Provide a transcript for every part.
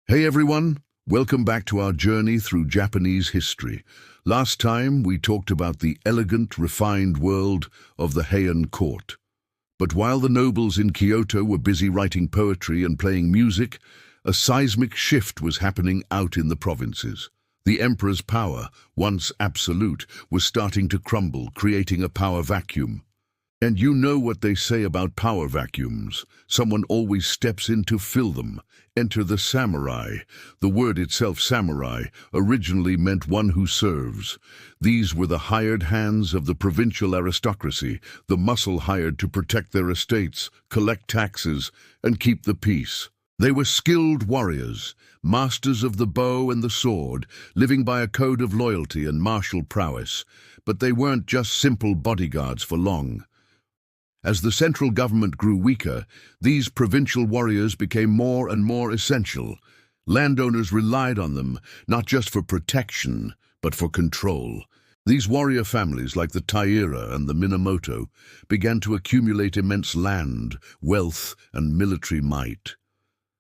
Hey everyone, welcome back to our journey through Japanese history. Last time we talked about the elegant, refined world of the Heian court. But while the nobles in Kyoto were busy writing poetry and playing music, a seismic shift was happening out in the provinces. The emperor's power, once absolute, was starting to crumble, creating a power vacuum. And you know what they say about power vacuums. Someone always steps in to fill them. Enter the samurai. The word itself, samurai, originally meant one who serves. These were the hired hands of the provincial aristocracy, the muscle hired to protect their estates, collect taxes, and keep the peace. They were skilled warriors, masters of the bow and the sword, living by a code of loyalty and martial prowess. But they weren't just simple bodyguards for long. As the central government grew weaker, these provincial warriors became more and more essential. Landowners relied on them, not just for protection, but for control. These warrior families, like the Taira and the Minamoto, began to accumulate immense land, wealth, and military might.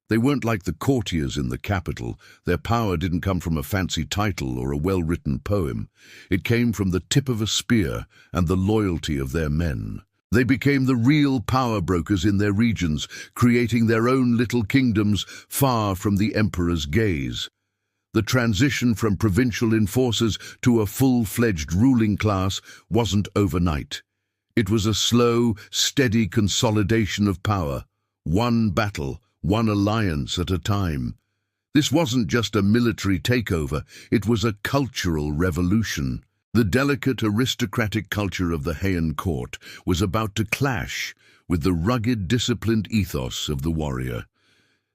They weren't like the courtiers in the capital. Their power didn't come from a fancy title or a well-written poem. It came from the tip of a spear and the loyalty of their men. They became the real power brokers in their regions, creating their own little kingdoms far from the emperor's gaze. The transition from provincial enforcers to a full-fledged ruling class wasn't overnight. It was a slow, steady consolidation of power, one battle, one alliance at a time. This wasn't just a military takeover, it was a cultural revolution. The delicate aristocratic culture of the Heian court was about to clash with the rugged, disciplined ethos of the warrior.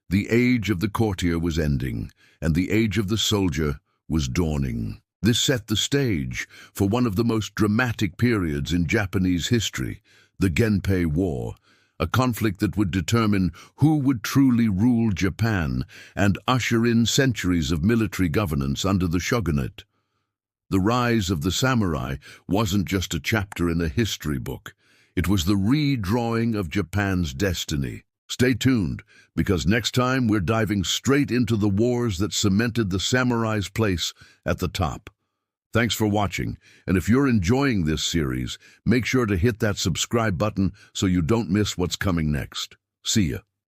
The age of the courtier was ending, and the age of the soldier was dawning. This set the stage for one of the most dramatic periods in Japanese history, the Genpei War, a conflict that would determine who would truly rule Japan and usher in centuries of military governance under the shogunate. The rise of the samurai wasn't just a chapter in a history book. It was the redrawing of Japan's destiny. Stay tuned, because next time we're diving straight into the wars that cemented the samurai's place at the top. Thanks for watching, and if you're enjoying this series, make sure to hit that subscribe button so you don't miss what's coming next. See ya.